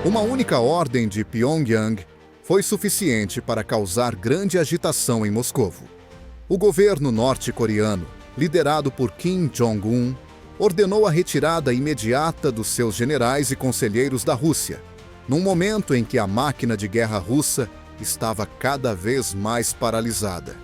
Uma única ordem de Pyongyang foi suficiente para causar grande agitação em Moscovo. O governo norte-coreano, liderado por Kim Jong-un, ordenou a retirada imediata dos seus generais e conselheiros da Rússia, num momento em que a máquina de guerra russa estava cada vez mais paralisada.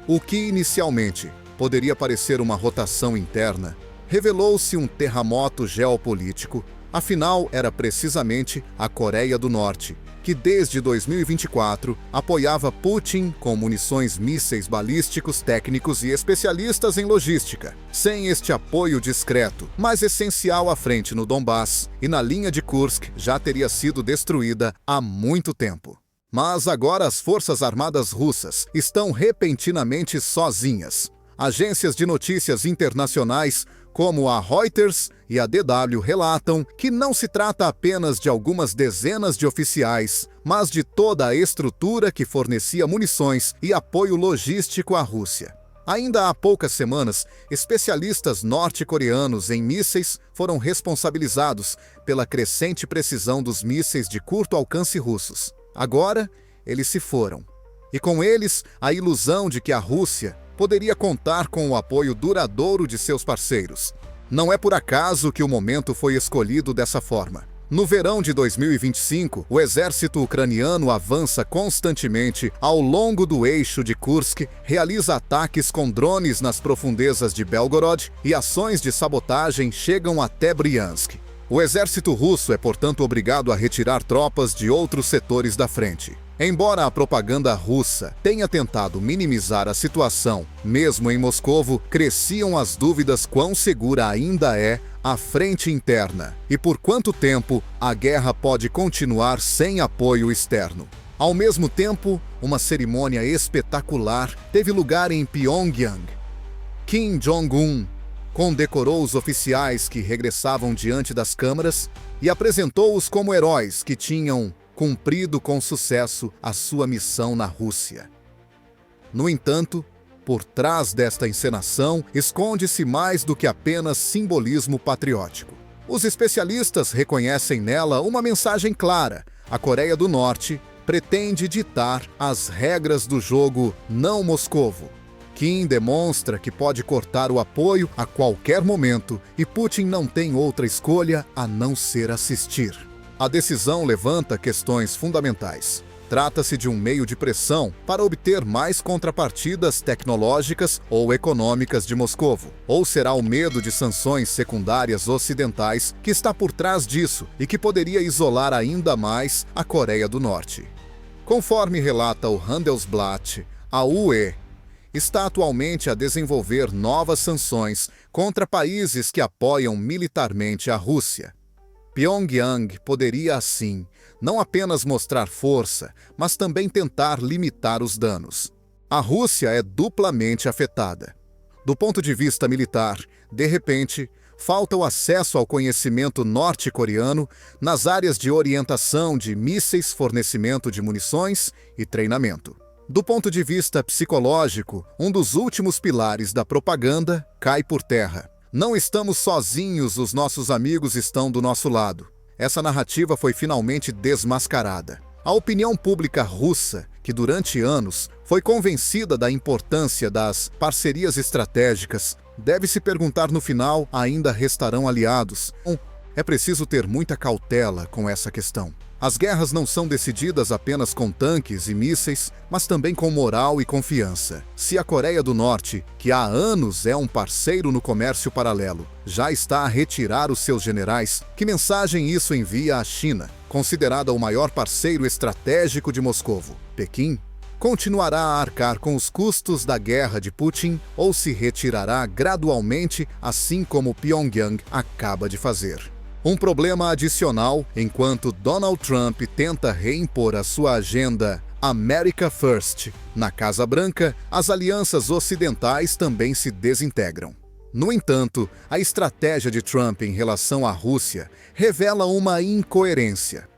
O que inicialmente poderia parecer uma rotação interna, revelou-se um terremoto geopolítico. Afinal, era precisamente a Coreia do Norte, que desde 2024 apoiava Putin com munições, mísseis balísticos, técnicos e especialistas em logística. Sem este apoio discreto, mas essencial à frente no Donbass e na linha de Kursk já teria sido destruída há muito tempo. Mas agora as forças armadas russas estão repentinamente sozinhas. Agências de notícias internacionais como a Reuters e a DW relatam que não se trata apenas de algumas dezenas de oficiais, mas de toda a estrutura que fornecia munições e apoio logístico à Rússia. Ainda há poucas semanas, especialistas norte-coreanos em mísseis foram responsabilizados pela crescente precisão dos mísseis de curto alcance russos. Agora, eles se foram. E com eles, a ilusão de que a Rússia poderia contar com o apoio duradouro de seus parceiros. Não é por acaso que o momento foi escolhido dessa forma. No verão de 2025, o exército ucraniano avança constantemente ao longo do eixo de Kursk, realiza ataques com drones nas profundezas de Belgorod e ações de sabotagem chegam até Briansk. O exército russo é, portanto, obrigado a retirar tropas de outros setores da frente. Embora a propaganda russa tenha tentado minimizar a situação, mesmo em Moscovo, cresciam as dúvidas quão segura ainda é a frente interna e por quanto tempo a guerra pode continuar sem apoio externo. Ao mesmo tempo, uma cerimônia espetacular teve lugar em Pyongyang. Kim Jong-un condecorou os oficiais que regressavam diante das câmaras e apresentou-os como heróis que tinham cumprido com sucesso a sua missão na Rússia. No entanto, por trás desta encenação esconde-se mais do que apenas simbolismo patriótico. Os especialistas reconhecem nela uma mensagem clara: a Coreia do Norte pretende ditar as regras do jogo não Moscovo. Kim demonstra que pode cortar o apoio a qualquer momento e Putin não tem outra escolha a não ser assistir. A decisão levanta questões fundamentais. Trata-se de um meio de pressão para obter mais contrapartidas tecnológicas ou econômicas de Moscovo? Ou será o medo de sanções secundárias ocidentais que está por trás disso e que poderia isolar ainda mais a Coreia do Norte? Conforme relata o Handelsblatt, a UE está atualmente a desenvolver novas sanções contra países que apoiam militarmente a Rússia. Pyongyang poderia, assim, não apenas mostrar força, mas também tentar limitar os danos. A Rússia é duplamente afetada. Do ponto de vista militar, de repente, falta o acesso ao conhecimento norte-coreano nas áreas de orientação de mísseis, fornecimento de munições e treinamento. Do ponto de vista psicológico, um dos últimos pilares da propaganda cai por terra. Não estamos sozinhos, os nossos amigos estão do nosso lado. Essa narrativa foi finalmente desmascarada. A opinião pública russa, que durante anos foi convencida da importância das parcerias estratégicas, deve se perguntar no final: ainda restarão aliados? É preciso ter muita cautela com essa questão. As guerras não são decididas apenas com tanques e mísseis, mas também com moral e confiança. Se a Coreia do Norte, que há anos é um parceiro no comércio paralelo, já está a retirar os seus generais, que mensagem isso envia à China, considerada o maior parceiro estratégico de Moscovo? Pequim continuará a arcar com os custos da guerra de Putin ou se retirará gradualmente, assim como Pyongyang acaba de fazer? Um problema adicional, enquanto Donald Trump tenta reimpor a sua agenda America First na Casa Branca, as alianças ocidentais também se desintegram. No entanto, a estratégia de Trump em relação à Rússia revela uma incoerência.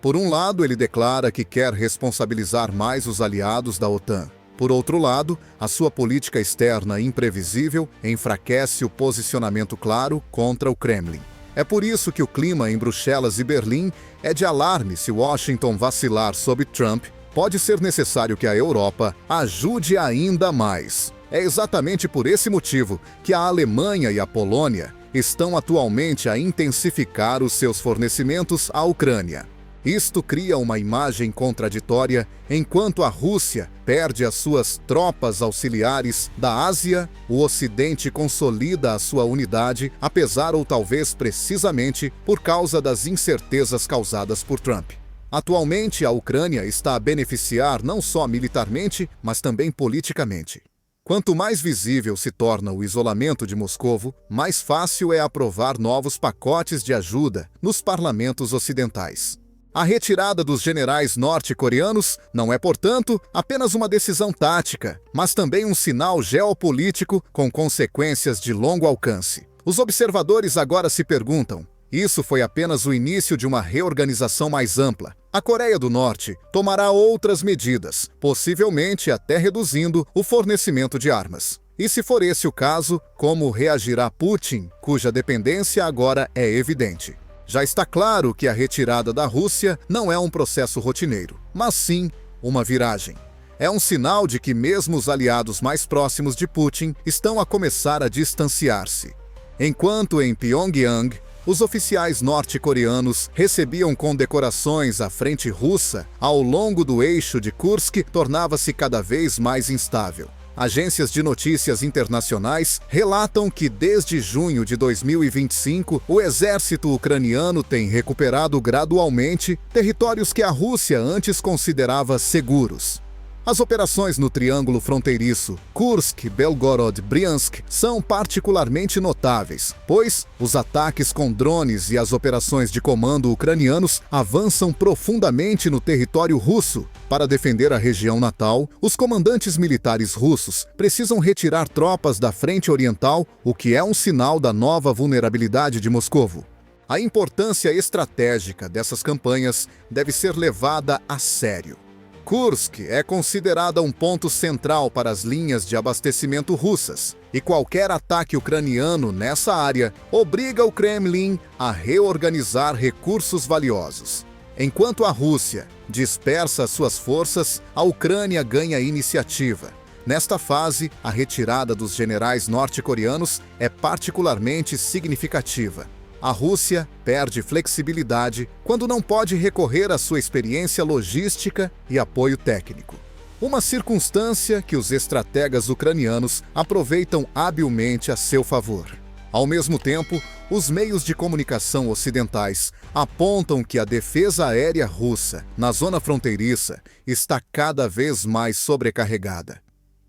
Por um lado, ele declara que quer responsabilizar mais os aliados da OTAN. Por outro lado, a sua política externa imprevisível enfraquece o posicionamento claro contra o Kremlin. É por isso que o clima em Bruxelas e Berlim é de alarme. Se Washington vacilar sob Trump, pode ser necessário que a Europa ajude ainda mais. É exatamente por esse motivo que a Alemanha e a Polônia estão atualmente a intensificar os seus fornecimentos à Ucrânia. Isto cria uma imagem contraditória enquanto a Rússia perde as suas tropas auxiliares da Ásia, o Ocidente consolida a sua unidade, apesar ou talvez precisamente por causa das incertezas causadas por Trump. Atualmente, a Ucrânia está a beneficiar não só militarmente, mas também politicamente. Quanto mais visível se torna o isolamento de Moscovo, mais fácil é aprovar novos pacotes de ajuda nos parlamentos ocidentais. A retirada dos generais norte-coreanos não é, portanto, apenas uma decisão tática, mas também um sinal geopolítico com consequências de longo alcance. Os observadores agora se perguntam: isso foi apenas o início de uma reorganização mais ampla? A Coreia do Norte tomará outras medidas, possivelmente até reduzindo o fornecimento de armas. E se for esse o caso, como reagirá Putin, cuja dependência agora é evidente? Já está claro que a retirada da Rússia não é um processo rotineiro, mas sim uma viragem. É um sinal de que mesmo os aliados mais próximos de Putin estão a começar a distanciar-se. Enquanto em Pyongyang, os oficiais norte-coreanos recebiam condecorações à frente russa, ao longo do eixo de Kursk tornava-se cada vez mais instável. Agências de notícias internacionais relatam que desde junho de 2025, o exército ucraniano tem recuperado gradualmente territórios que a Rússia antes considerava seguros. As operações no triângulo fronteiriço Kursk, Belgorod, Briansk são particularmente notáveis, pois os ataques com drones e as operações de comando ucranianos avançam profundamente no território russo. Para defender a região natal, os comandantes militares russos precisam retirar tropas da frente oriental, o que é um sinal da nova vulnerabilidade de Moscovo. A importância estratégica dessas campanhas deve ser levada a sério. Kursk é considerada um ponto central para as linhas de abastecimento russas, e qualquer ataque ucraniano nessa área obriga o Kremlin a reorganizar recursos valiosos. Enquanto a Rússia dispersa suas forças, a Ucrânia ganha iniciativa. Nesta fase, a retirada dos generais norte-coreanos é particularmente significativa. A Rússia perde flexibilidade quando não pode recorrer à sua experiência logística e apoio técnico. Uma circunstância que os estrategas ucranianos aproveitam habilmente a seu favor. Ao mesmo tempo, os meios de comunicação ocidentais apontam que a defesa aérea russa, na zona fronteiriça, está cada vez mais sobrecarregada.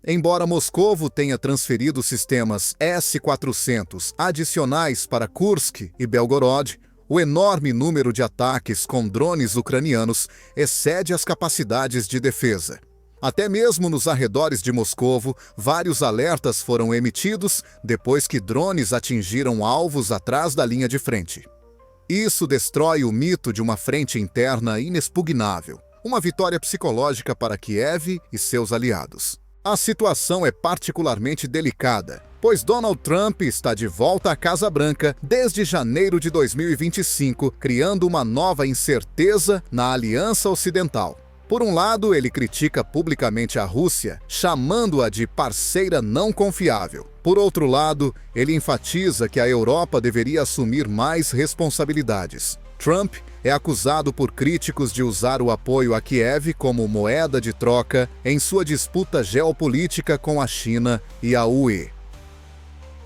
Embora Moscovo tenha transferido sistemas S-400 adicionais para Kursk e Belgorod, o enorme número de ataques com drones ucranianos excede as capacidades de defesa. Até mesmo nos arredores de Moscovo, vários alertas foram emitidos depois que drones atingiram alvos atrás da linha de frente. Isso destrói o mito de uma frente interna inexpugnável, uma vitória psicológica para Kiev e seus aliados. A situação é particularmente delicada, pois Donald Trump está de volta à Casa Branca desde janeiro de 2025, criando uma nova incerteza na Aliança Ocidental. Por um lado, ele critica publicamente a Rússia, chamando-a de parceira não confiável. Por outro lado, ele enfatiza que a Europa deveria assumir mais responsabilidades. Trump é acusado por críticos de usar o apoio a Kiev como moeda de troca em sua disputa geopolítica com a China e a UE.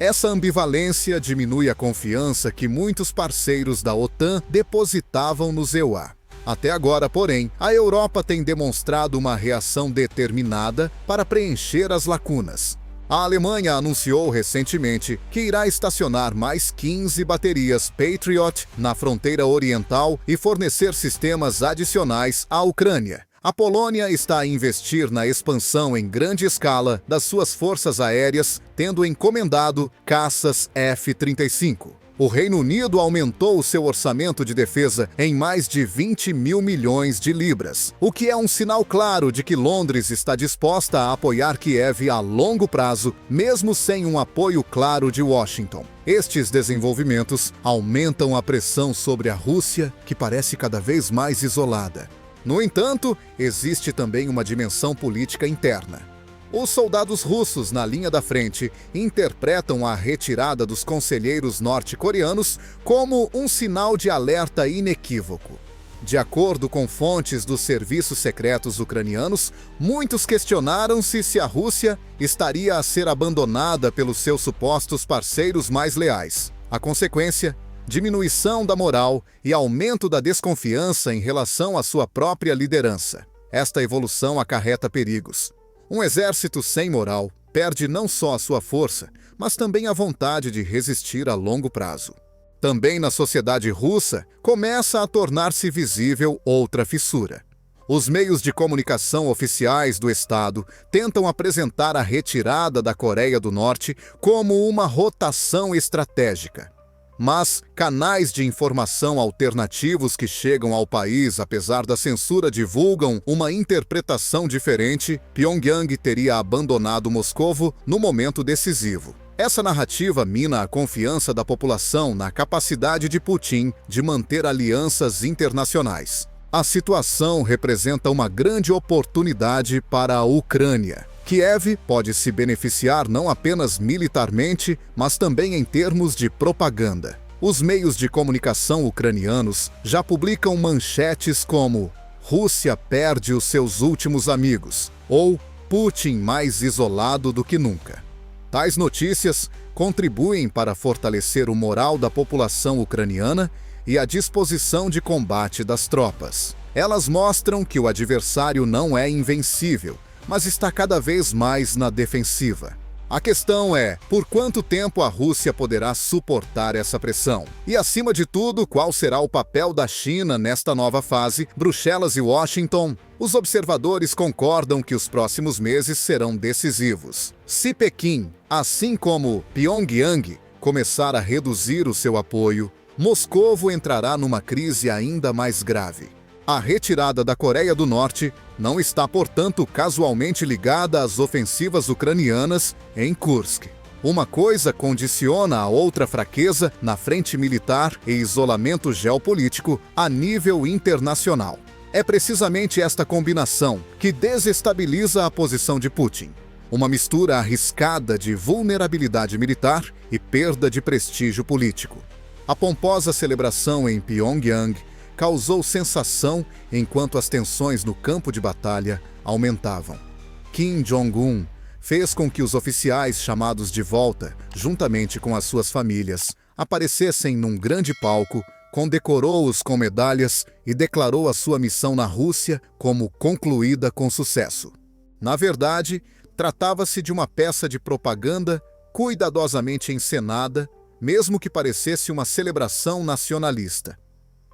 Essa ambivalência diminui a confiança que muitos parceiros da OTAN depositavam no EUA. Até agora, porém, a Europa tem demonstrado uma reação determinada para preencher as lacunas. A Alemanha anunciou recentemente que irá estacionar mais 15 baterias Patriot na fronteira oriental e fornecer sistemas adicionais à Ucrânia. A Polônia está a investir na expansão em grande escala das suas forças aéreas, tendo encomendado caças F-35. O Reino Unido aumentou o seu orçamento de defesa em mais de 20 mil milhões de libras, o que é um sinal claro de que Londres está disposta a apoiar Kiev a longo prazo, mesmo sem um apoio claro de Washington. Estes desenvolvimentos aumentam a pressão sobre a Rússia, que parece cada vez mais isolada. No entanto, existe também uma dimensão política interna. Os soldados russos na linha da frente interpretam a retirada dos conselheiros norte-coreanos como um sinal de alerta inequívoco. De acordo com fontes dos serviços secretos ucranianos, muitos questionaram-se se a Rússia estaria a ser abandonada pelos seus supostos parceiros mais leais. A consequência: diminuição da moral e aumento da desconfiança em relação à sua própria liderança. Esta evolução acarreta perigos. Um exército sem moral perde não só a sua força, mas também a vontade de resistir a longo prazo. Também na sociedade russa começa a tornar-se visível outra fissura. Os meios de comunicação oficiais do Estado tentam apresentar a retirada da Coreia do Norte como uma rotação estratégica. Mas canais de informação alternativos que chegam ao país, apesar da censura, divulgam uma interpretação diferente. Pyongyang teria abandonado Moscovo no momento decisivo. Essa narrativa mina a confiança da população na capacidade de Putin de manter alianças internacionais. A situação representa uma grande oportunidade para a Ucrânia. Kiev pode se beneficiar não apenas militarmente, mas também em termos de propaganda. Os meios de comunicação ucranianos já publicam manchetes como "Rússia perde os seus últimos amigos" ou "Putin mais isolado do que nunca". Tais notícias contribuem para fortalecer o moral da população ucraniana e a disposição de combate das tropas. Elas mostram que o adversário não é invencível, mas está cada vez mais na defensiva. A questão é, por quanto tempo a Rússia poderá suportar essa pressão? E, acima de tudo, qual será o papel da China nesta nova fase? Bruxelas e Washington? Os observadores concordam que os próximos meses serão decisivos. Se Pequim, assim como Pyongyang, começar a reduzir o seu apoio, Moscovo entrará numa crise ainda mais grave. A retirada da Coreia do Norte não está, portanto, casualmente ligada às ofensivas ucranianas em Kursk. Uma coisa condiciona a outra: fraqueza na frente militar e isolamento geopolítico a nível internacional. É precisamente esta combinação que desestabiliza a posição de Putin. Uma mistura arriscada de vulnerabilidade militar e perda de prestígio político. A pomposa celebração em Pyongyang causou sensação enquanto as tensões no campo de batalha aumentavam. Kim Jong-un fez com que os oficiais chamados de volta, juntamente com as suas famílias, aparecessem num grande palco, condecorou-os com medalhas e declarou a sua missão na Rússia como concluída com sucesso. Na verdade, tratava-se de uma peça de propaganda cuidadosamente encenada, mesmo que parecesse uma celebração nacionalista.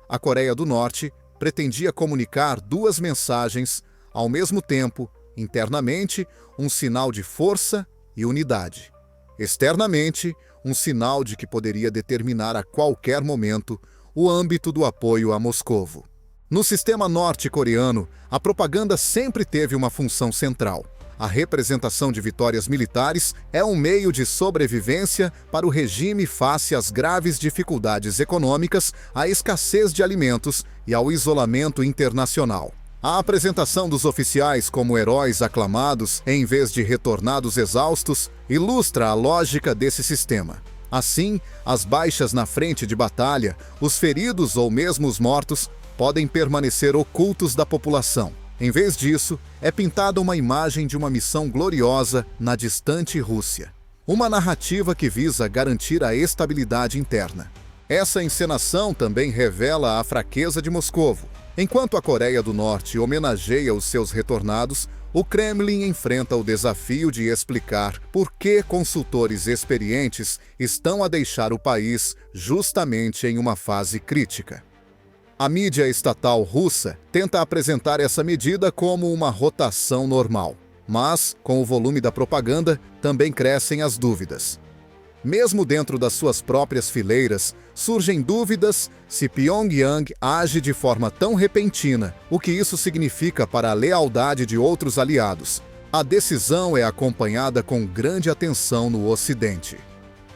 A Coreia do Norte pretendia comunicar duas mensagens ao mesmo tempo: internamente, um sinal de força e unidade; externamente, um sinal de que poderia determinar a qualquer momento o âmbito do apoio a Moscovo. No sistema norte-coreano, a propaganda sempre teve uma função central. A representação de vitórias militares é um meio de sobrevivência para o regime face às graves dificuldades econômicas, à escassez de alimentos e ao isolamento internacional. A apresentação dos oficiais como heróis aclamados, em vez de retornados exaustos, ilustra a lógica desse sistema. Assim, as baixas na frente de batalha, os feridos ou mesmo os mortos, podem permanecer ocultos da população. Em vez disso, é pintada uma imagem de uma missão gloriosa na distante Rússia. Uma narrativa que visa garantir a estabilidade interna. Essa encenação também revela a fraqueza de Moscovo. Enquanto a Coreia do Norte homenageia os seus retornados, o Kremlin enfrenta o desafio de explicar por que consultores experientes estão a deixar o país justamente em uma fase crítica. A mídia estatal russa tenta apresentar essa medida como uma rotação normal, mas, com o volume da propaganda, também crescem as dúvidas. Mesmo dentro das suas próprias fileiras, surgem dúvidas se Pyongyang age de forma tão repentina, o que isso significa para a lealdade de outros aliados. A decisão é acompanhada com grande atenção no Ocidente.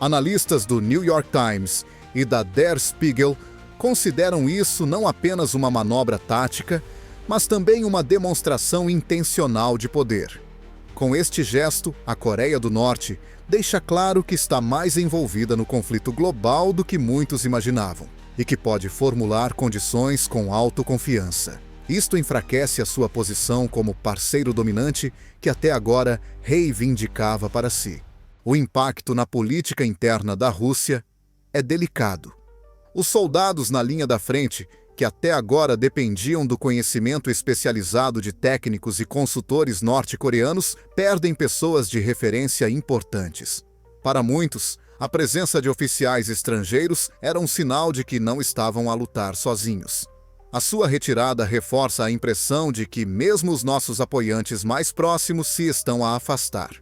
Analistas do New York Times e da Der Spiegel consideram isso não apenas uma manobra tática, mas também uma demonstração intencional de poder. Com este gesto, a Coreia do Norte deixa claro que está mais envolvida no conflito global do que muitos imaginavam, e que pode formular condições com autoconfiança. Isto enfraquece a sua posição como parceiro dominante que até agora reivindicava para si. O impacto na política interna da Rússia é delicado. Os soldados na linha da frente, que até agora dependiam do conhecimento especializado de técnicos e consultores norte-coreanos, perdem pessoas de referência importantes. Para muitos, a presença de oficiais estrangeiros era um sinal de que não estavam a lutar sozinhos. A sua retirada reforça a impressão de que mesmo os nossos apoiantes mais próximos se estão a afastar.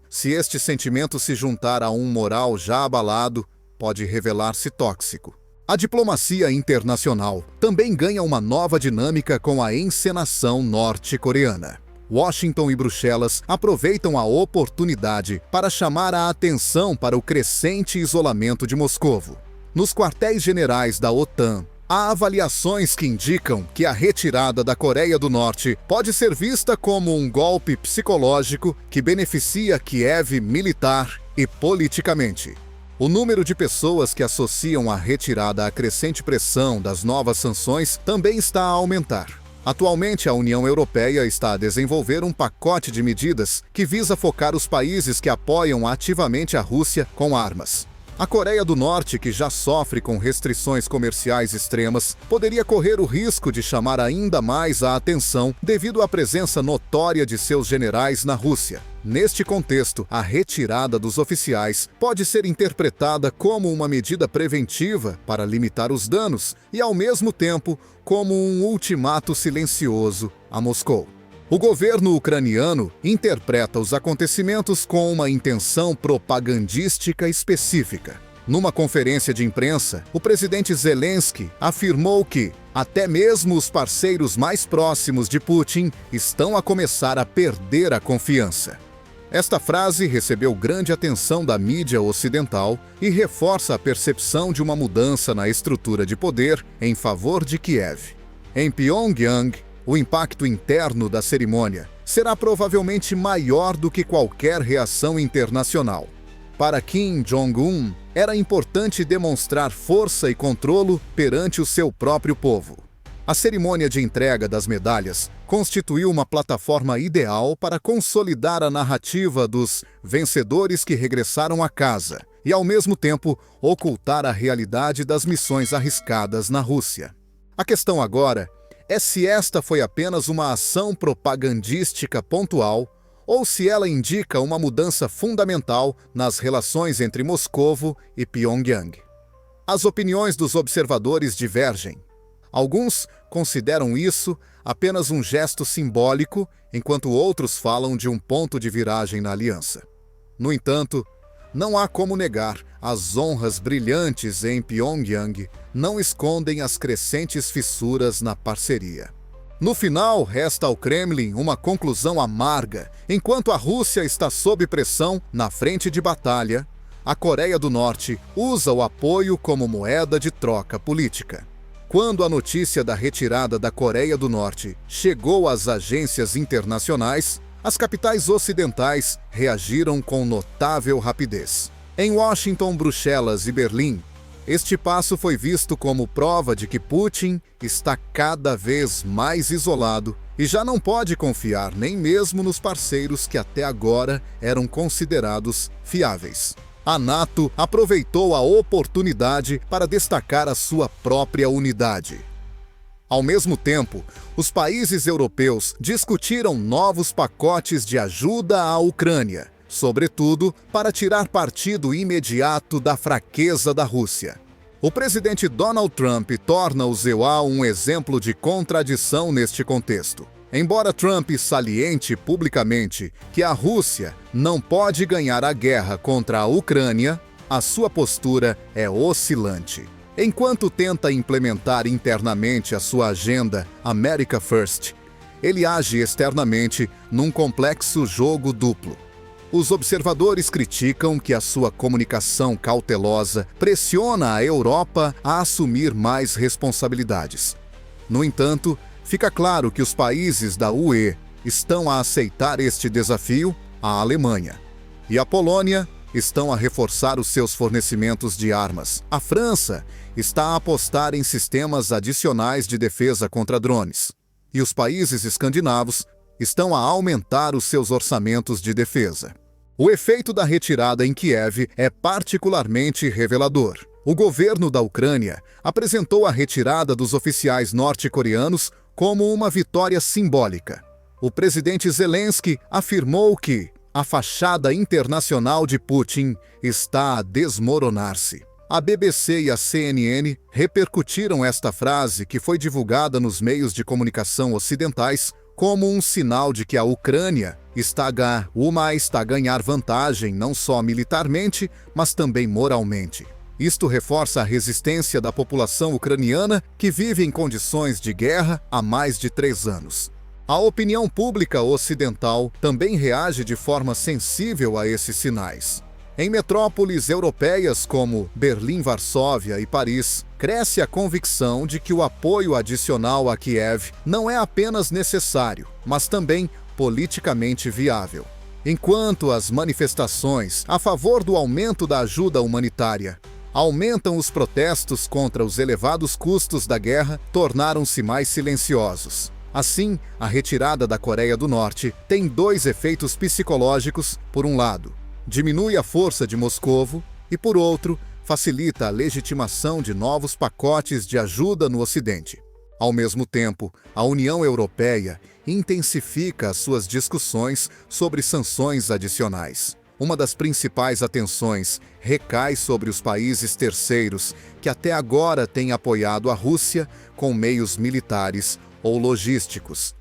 Se este sentimento se juntar a um moral já abalado, pode revelar-se tóxico. A diplomacia internacional também ganha uma nova dinâmica com a encenação norte-coreana. Washington e Bruxelas aproveitam a oportunidade para chamar a atenção para o crescente isolamento de Moscovo. Nos quartéis generais da OTAN, há avaliações que indicam que a retirada da Coreia do Norte pode ser vista como um golpe psicológico que beneficia Kiev militar e politicamente. O número de pessoas que associam a retirada à crescente pressão das novas sanções também está a aumentar. Atualmente, a União Europeia está a desenvolver um pacote de medidas que visa focar os países que apoiam ativamente a Rússia com armas. A Coreia do Norte, que já sofre com restrições comerciais extremas, poderia correr o risco de chamar ainda mais a atenção devido à presença notória de seus generais na Rússia. Neste contexto, a retirada dos oficiais pode ser interpretada como uma medida preventiva para limitar os danos e, ao mesmo tempo, como um ultimato silencioso a Moscou. O governo ucraniano interpreta os acontecimentos com uma intenção propagandística específica. Numa conferência de imprensa, o presidente Zelensky afirmou que até mesmo os parceiros mais próximos de Putin estão a começar a perder a confiança. Esta frase recebeu grande atenção da mídia ocidental e reforça a percepção de uma mudança na estrutura de poder em favor de Kiev. Em Pyongyang, o impacto interno da cerimônia será provavelmente maior do que qualquer reação internacional. Para Kim Jong-un, era importante demonstrar força e controle perante o seu próprio povo. A cerimônia de entrega das medalhas constituiu uma plataforma ideal para consolidar a narrativa dos vencedores que regressaram a casa e, ao mesmo tempo, ocultar a realidade das missões arriscadas na Rússia. A questão agora é se esta foi apenas uma ação propagandística pontual ou se ela indica uma mudança fundamental nas relações entre Moscovo e Pyongyang. As opiniões dos observadores divergem. Alguns consideram isso apenas um gesto simbólico, enquanto outros falam de um ponto de viragem na aliança. No entanto, não há como negar, as honras brilhantes em Pyongyang não escondem as crescentes fissuras na parceria. No final, resta ao Kremlin uma conclusão amarga. Enquanto a Rússia está sob pressão na frente de batalha, a Coreia do Norte usa o apoio como moeda de troca política. Quando a notícia da retirada da Coreia do Norte chegou às agências internacionais, as capitais ocidentais reagiram com notável rapidez. Em Washington, Bruxelas e Berlim, este passo foi visto como prova de que Putin está cada vez mais isolado e já não pode confiar nem mesmo nos parceiros que até agora eram considerados fiáveis. A NATO aproveitou a oportunidade para destacar a sua própria unidade. Ao mesmo tempo, os países europeus discutiram novos pacotes de ajuda à Ucrânia, sobretudo para tirar partido imediato da fraqueza da Rússia. O presidente Donald Trump torna o EUA um exemplo de contradição neste contexto. Embora Trump saliente publicamente que a Rússia não pode ganhar a guerra contra a Ucrânia, a sua postura é oscilante. Enquanto tenta implementar internamente a sua agenda America First, ele age externamente num complexo jogo duplo. Os observadores criticam que a sua comunicação cautelosa pressiona a Europa a assumir mais responsabilidades. No entanto, fica claro que os países da UE estão a aceitar este desafio, a Alemanha. E a Polônia estão a reforçar os seus fornecimentos de armas. A França está a apostar em sistemas adicionais de defesa contra drones. E os países escandinavos estão a aumentar os seus orçamentos de defesa. O efeito da retirada em Kiev é particularmente revelador. O governo da Ucrânia apresentou a retirada dos oficiais norte-coreanos como uma vitória simbólica. O presidente Zelensky afirmou que a fachada internacional de Putin está a desmoronar-se. A BBC e a CNN repercutiram esta frase, que foi divulgada nos meios de comunicação ocidentais, como um sinal de que a Ucrânia está a ganhar vantagem não só militarmente, mas também moralmente. Isto reforça a resistência da população ucraniana, que vive em condições de guerra há mais de 3 anos. A opinião pública ocidental também reage de forma sensível a esses sinais. Em metrópoles europeias como Berlim, Varsóvia e Paris, cresce a convicção de que o apoio adicional a Kiev não é apenas necessário, mas também politicamente viável. Enquanto as manifestações a favor do aumento da ajuda humanitária aumentam, os protestos contra os elevados custos da guerra tornaram-se mais silenciosos. Assim, a retirada da Coreia do Norte tem 2 efeitos psicológicos. Por um lado, diminui a força de Moscovo e, por outro, facilita a legitimação de novos pacotes de ajuda no Ocidente. Ao mesmo tempo, a União Europeia intensifica as suas discussões sobre sanções adicionais. Uma das principais atenções recai sobre os países terceiros que até agora têm apoiado a Rússia com meios militares ou logísticos.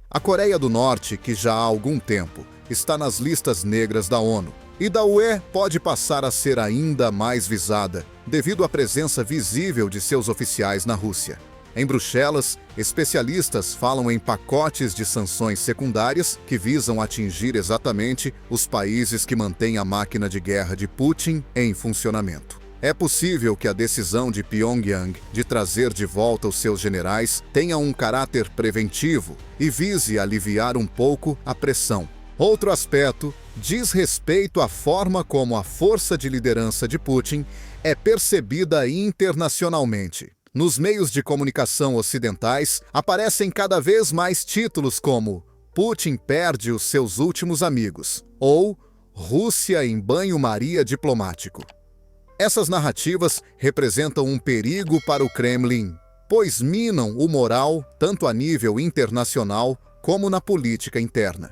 A Coreia do Norte, que já há algum tempo está nas listas negras da ONU, e da UE, pode passar a ser ainda mais visada, devido à presença visível de seus oficiais na Rússia. Em Bruxelas, especialistas falam em pacotes de sanções secundárias que visam atingir exatamente os países que mantêm a máquina de guerra de Putin em funcionamento. É possível que a decisão de Pyongyang de trazer de volta os seus generais tenha um caráter preventivo e vise aliviar um pouco a pressão. Outro aspecto diz respeito à forma como a força de liderança de Putin é percebida internacionalmente. Nos meios de comunicação ocidentais, aparecem cada vez mais títulos como "Putin perde os seus últimos amigos" ou "Rússia em banho-maria diplomático". Essas narrativas representam um perigo para o Kremlin, pois minam o moral tanto a nível internacional como na política interna.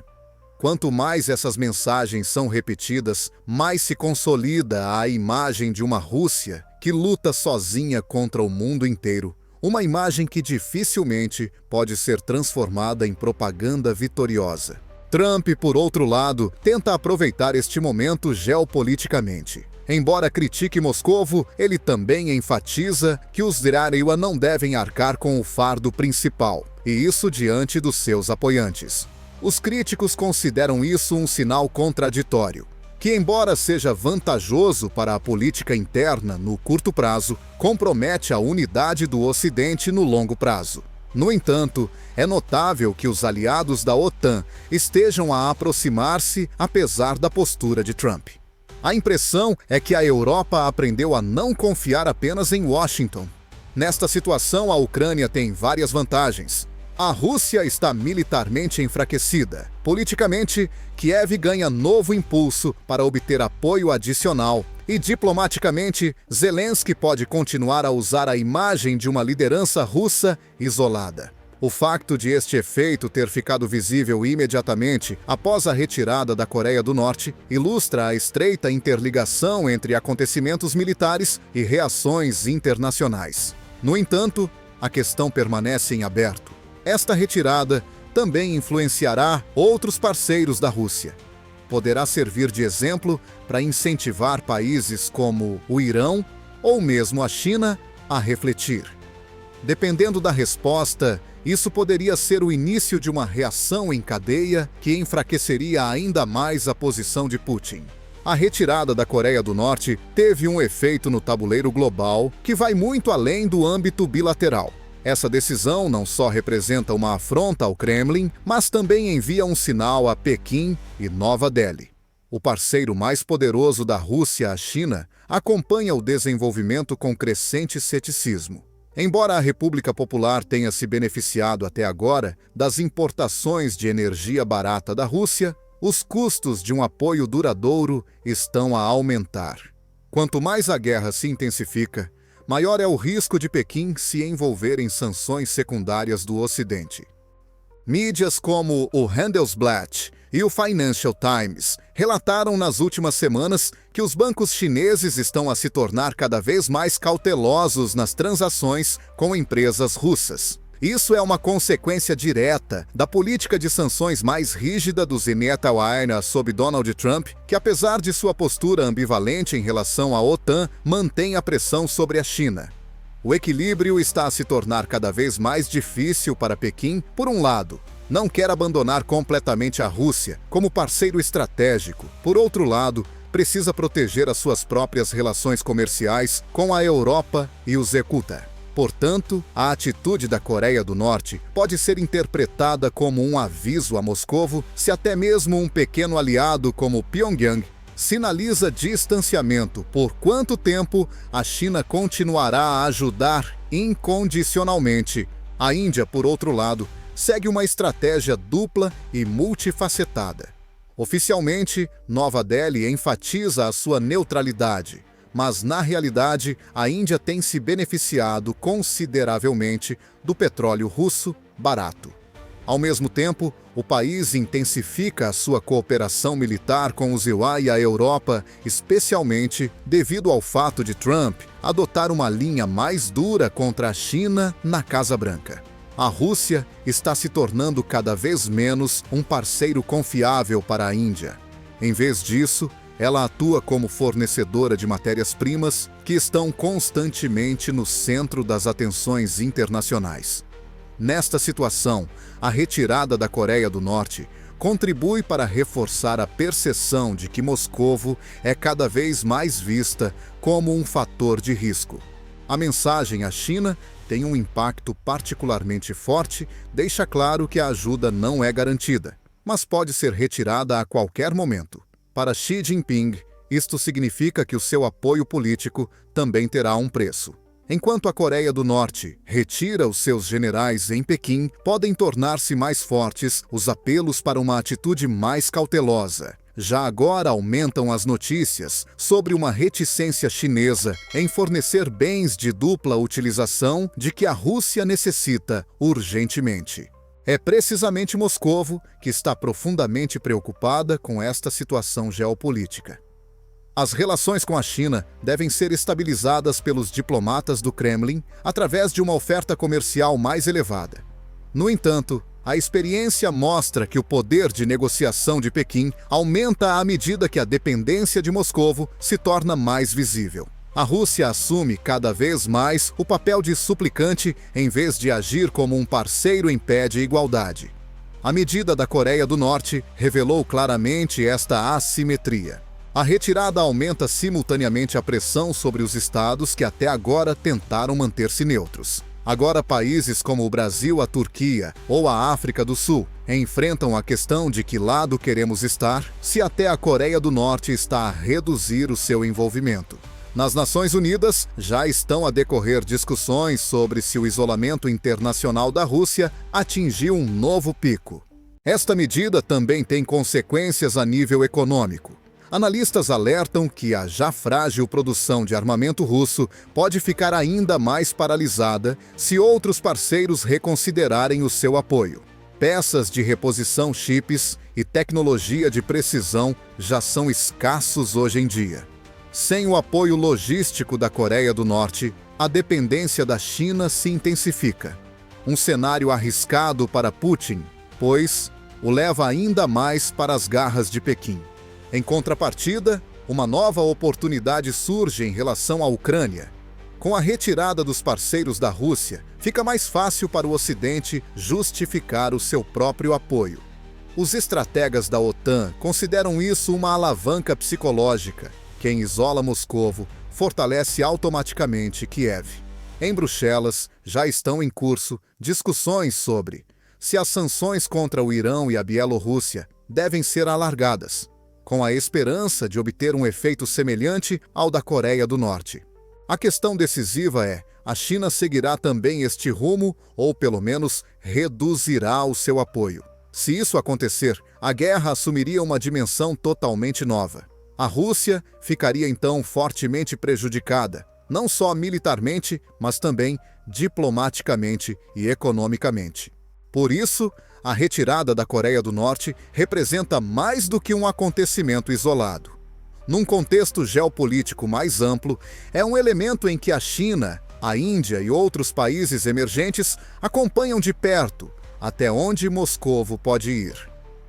Quanto mais essas mensagens são repetidas, mais se consolida a imagem de uma Rússia que luta sozinha contra o mundo inteiro, uma imagem que dificilmente pode ser transformada em propaganda vitoriosa. Trump, por outro lado, tenta aproveitar este momento geopoliticamente. Embora critique Moscovo, ele também enfatiza que os Zerariwa não devem arcar com o fardo principal, e isso diante dos seus apoiantes. Os críticos consideram isso um sinal contraditório, que, embora seja vantajoso para a política interna no curto prazo, compromete a unidade do Ocidente no longo prazo. No entanto, é notável que os aliados da OTAN estejam a aproximar-se apesar da postura de Trump. A impressão é que a Europa aprendeu a não confiar apenas em Washington. Nesta situação, a Ucrânia tem várias vantagens. A Rússia está militarmente enfraquecida. Politicamente, Kiev ganha novo impulso para obter apoio adicional. E diplomaticamente, Zelensky pode continuar a usar a imagem de uma liderança russa isolada. O facto de este efeito ter ficado visível imediatamente após a retirada da Coreia do Norte ilustra a estreita interligação entre acontecimentos militares e reações internacionais. No entanto, a questão permanece em aberto. Esta retirada também influenciará outros parceiros da Rússia. poderá servir de exemplo para incentivar países como o Irão ou mesmo a China a refletir. Dependendo da resposta, isso poderia ser o início de uma reação em cadeia que enfraqueceria ainda mais a posição de Putin. A retirada da Coreia do Norte teve um efeito no tabuleiro global que vai muito além do âmbito bilateral. Essa decisão não só representa uma afronta ao Kremlin, mas também envia um sinal a Pequim e Nova Delhi. O parceiro mais poderoso da Rússia, a China, acompanha o desenvolvimento com crescente ceticismo. Embora a República Popular tenha se beneficiado até agora das importações de energia barata da Rússia, os custos de um apoio duradouro estão a aumentar. Quanto mais a guerra se intensifica, maior é o risco de Pequim se envolver em sanções secundárias do Ocidente. Mídias como o Handelsblatt e o Financial Times relataram nas últimas semanas que os bancos chineses estão a se tornar cada vez mais cautelosos nas transações com empresas russas. Isso é uma consequência direta da política de sanções mais rígida do Zenit-Awaina sob Donald Trump, que apesar de sua postura ambivalente em relação à OTAN, mantém a pressão sobre a China. O equilíbrio está a se tornar cada vez mais difícil para Pequim. Por um lado, não quer abandonar completamente a Rússia como parceiro estratégico. Por outro lado, precisa proteger as suas próprias relações comerciais com a Europa e os ECUTA. Portanto, a atitude da Coreia do Norte pode ser interpretada como um aviso a Moscovo se até mesmo um pequeno aliado como Pyongyang sinaliza distanciamento. Por quanto tempo a China continuará a ajudar incondicionalmente? A Índia, por outro lado, segue uma estratégia dupla e multifacetada. Oficialmente, Nova Delhi enfatiza a sua neutralidade, mas na realidade a Índia tem se beneficiado consideravelmente do petróleo russo barato. Ao mesmo tempo, o país intensifica a sua cooperação militar com os EUA e a Europa, especialmente devido ao fato de Trump adotar uma linha mais dura contra a China na Casa Branca. A Rússia está se tornando cada vez menos um parceiro confiável para a Índia. Em vez disso, ela atua como fornecedora de matérias-primas que estão constantemente no centro das atenções internacionais. Nesta situação, a retirada da Coreia do Norte contribui para reforçar a percepção de que Moscovo é cada vez mais vista como um fator de risco. A mensagem à China tem um impacto particularmente forte, deixa claro que a ajuda não é garantida, mas pode ser retirada a qualquer momento. Para Xi Jinping, isto significa que o seu apoio político também terá um preço. Enquanto a Coreia do Norte retira os seus generais em Pequim, podem tornar-se mais fortes os apelos para uma atitude mais cautelosa. Já agora aumentam as notícias sobre uma reticência chinesa em fornecer bens de dupla utilização de que a Rússia necessita urgentemente. É precisamente Moscovo que está profundamente preocupada com esta situação geopolítica. As relações com a China devem ser estabilizadas pelos diplomatas do Kremlin através de uma oferta comercial mais elevada. No entanto, a experiência mostra que o poder de negociação de Pequim aumenta à medida que a dependência de Moscovo se torna mais visível. A Rússia assume cada vez mais o papel de suplicante em vez de agir como um parceiro em pé de igualdade. A medida da Coreia do Norte revelou claramente esta assimetria. A retirada aumenta simultaneamente a pressão sobre os estados que até agora tentaram manter-se neutros. Agora, países como o Brasil, a Turquia ou a África do Sul enfrentam a questão de que lado queremos estar, se até a Coreia do Norte está a reduzir o seu envolvimento. Nas Nações Unidas, já estão a decorrer discussões sobre se o isolamento internacional da Rússia atingiu um novo pico. Esta medida também tem consequências a nível econômico. Analistas alertam que a já frágil produção de armamento russo pode ficar ainda mais paralisada se outros parceiros reconsiderarem o seu apoio. Peças de reposição, chips e tecnologia de precisão já são escassos hoje em dia. Sem o apoio logístico da Coreia do Norte, a dependência da China se intensifica. Um cenário arriscado para Putin, pois o leva ainda mais para as garras de Pequim. Em contrapartida, uma nova oportunidade surge em relação à Ucrânia. Com a retirada dos parceiros da Rússia, fica mais fácil para o Ocidente justificar o seu próprio apoio. Os estrategas da OTAN consideram isso uma alavanca psicológica. Quem isola Moscovo fortalece automaticamente Kiev. Em Bruxelas, já estão em curso discussões sobre se as sanções contra o Irão e a Bielorrússia devem ser alargadas, com a esperança de obter um efeito semelhante ao da Coreia do Norte. A questão decisiva é: a China seguirá também este rumo ou, pelo menos, reduzirá o seu apoio? Se isso acontecer, a guerra assumiria uma dimensão totalmente nova. A Rússia ficaria então fortemente prejudicada, não só militarmente, mas também diplomaticamente e economicamente. Por isso, a retirada da Coreia do Norte representa mais do que um acontecimento isolado. Num contexto geopolítico mais amplo, é um elemento em que a China, a Índia e outros países emergentes acompanham de perto até onde Moscovo pode ir.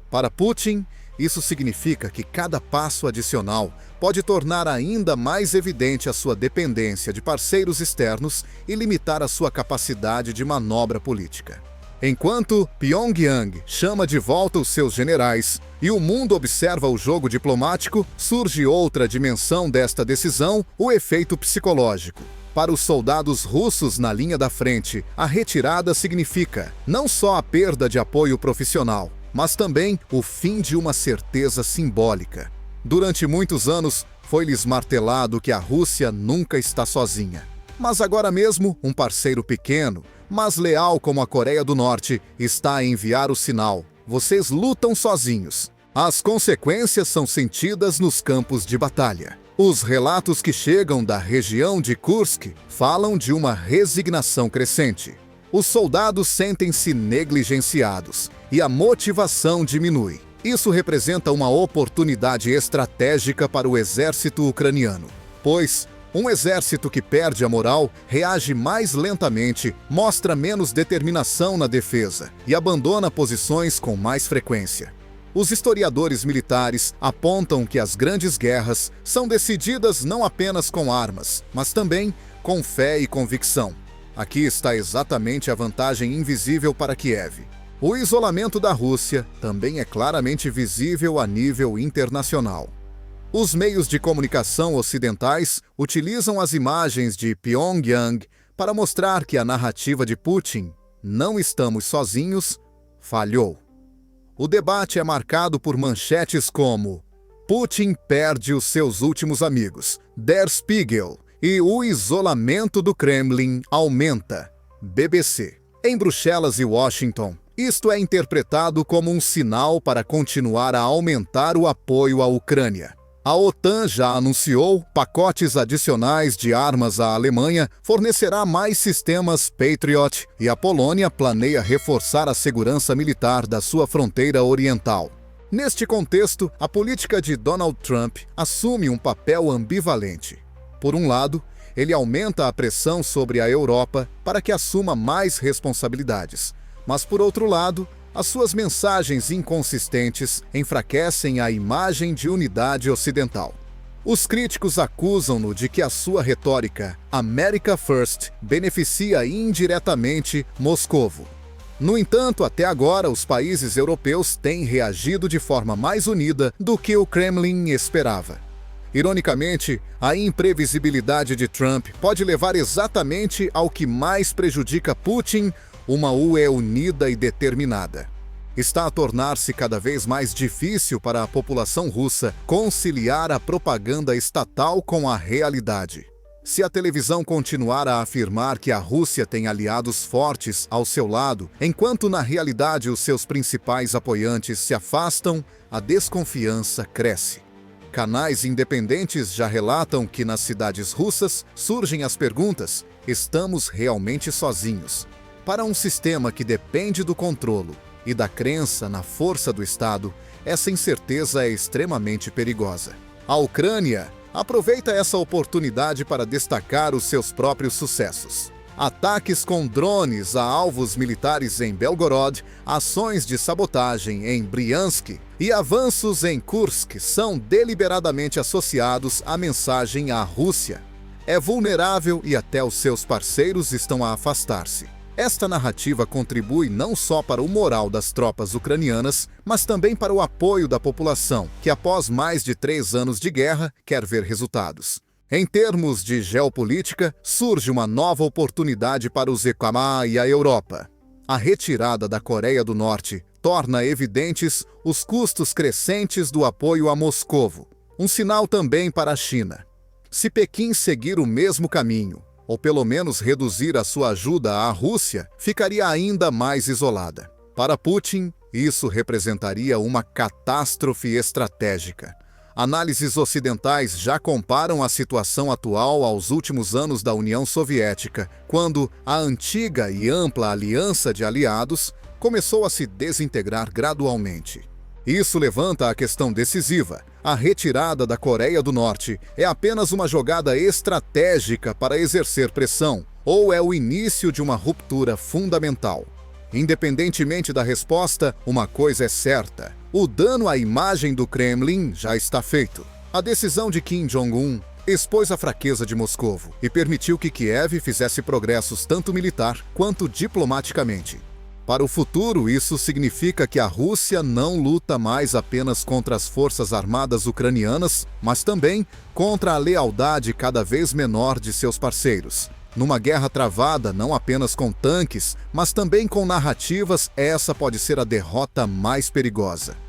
Para Putin, isso significa que cada passo adicional pode tornar ainda mais evidente a sua dependência de parceiros externos e limitar a sua capacidade de manobra política. Enquanto Pyongyang chama de volta os seus generais e o mundo observa o jogo diplomático, surge outra dimensão desta decisão: o efeito psicológico. Para os soldados russos na linha da frente, a retirada significa não só a perda de apoio profissional, mas também o fim de uma certeza simbólica. Durante muitos anos, foi-lhes martelado que a Rússia nunca está sozinha. Mas agora mesmo, um parceiro pequeno, mas leal como a Coreia do Norte, está a enviar o sinal: vocês lutam sozinhos. As consequências são sentidas nos campos de batalha. Os relatos que chegam da região de Kursk falam de uma resignação crescente. Os soldados sentem-se negligenciados e a motivação diminui. Isso representa uma oportunidade estratégica para o exército ucraniano, pois um exército que perde a moral reage mais lentamente, mostra menos determinação na defesa e abandona posições com mais frequência. Os historiadores militares apontam que as grandes guerras são decididas não apenas com armas, mas também com fé e convicção. Aqui está exatamente a vantagem invisível para Kiev. O isolamento da Rússia também é claramente visível a nível internacional. Os meios de comunicação ocidentais utilizam as imagens de Pyongyang para mostrar que a narrativa de Putin, "não estamos sozinhos", falhou. O debate é marcado por manchetes como "Putin perde os seus últimos amigos", Der Spiegel, e "O isolamento do Kremlin aumenta", BBC. Em Bruxelas e Washington, isto é interpretado como um sinal para continuar a aumentar o apoio à Ucrânia. A OTAN já anunciou pacotes adicionais de armas à Alemanha, fornecerá mais sistemas Patriot e a Polônia planeia reforçar a segurança militar da sua fronteira oriental. Neste contexto, a política de Donald Trump assume um papel ambivalente. Por um lado, ele aumenta a pressão sobre a Europa para que assuma mais responsabilidades, mas por outro lado, as suas mensagens inconsistentes enfraquecem a imagem de unidade ocidental. Os críticos acusam-no de que a sua retórica "America First" beneficia indiretamente Moscovo. No entanto, até agora, os países europeus têm reagido de forma mais unida do que o Kremlin esperava. Ironicamente, a imprevisibilidade de Trump pode levar exatamente ao que mais prejudica Putin: uma UE unida e determinada. Está a tornar-se cada vez mais difícil para a população russa conciliar a propaganda estatal com a realidade. Se a televisão continuar a afirmar que a Rússia tem aliados fortes ao seu lado, enquanto na realidade os seus principais apoiantes se afastam, a desconfiança cresce. Canais independentes já relatam que nas cidades russas surgem as perguntas: estamos realmente sozinhos? Para um sistema que depende do controle e da crença na força do Estado, essa incerteza é extremamente perigosa. A Ucrânia aproveita essa oportunidade para destacar os seus próprios sucessos. Ataques com drones a alvos militares em Belgorod, ações de sabotagem em Briansk e avanços em Kursk são deliberadamente associados à mensagem à Rússia. É vulnerável e até os seus parceiros estão a afastar-se. Esta narrativa contribui não só para o moral das tropas ucranianas, mas também para o apoio da população, que após mais de 3 anos de guerra quer ver resultados. Em termos de geopolítica, surge uma nova oportunidade para os ECMA e a Europa. A retirada da Coreia do Norte torna evidentes os custos crescentes do apoio a Moscovo, um sinal também para a China. Se Pequim seguir o mesmo caminho, ou pelo menos reduzir a sua ajuda à Rússia, ficaria ainda mais isolada. Para Putin, isso representaria uma catástrofe estratégica. Análises ocidentais já comparam a situação atual aos últimos anos da União Soviética, quando a antiga e ampla aliança de aliados começou a se desintegrar gradualmente. Isso levanta a questão decisiva. A retirada da Coreia do Norte é apenas uma jogada estratégica para exercer pressão, ou é o início de uma ruptura fundamental? Independentemente da resposta, uma coisa é certa: o dano à imagem do Kremlin já está feito. A decisão de Kim Jong-un expôs a fraqueza de Moscovo e permitiu que Kiev fizesse progressos tanto militar quanto diplomaticamente. Para o futuro, isso significa que a Rússia não luta mais apenas contra as forças armadas ucranianas, mas também contra a lealdade cada vez menor de seus parceiros. Numa guerra travada não apenas com tanques, mas também com narrativas, essa pode ser a derrota mais perigosa.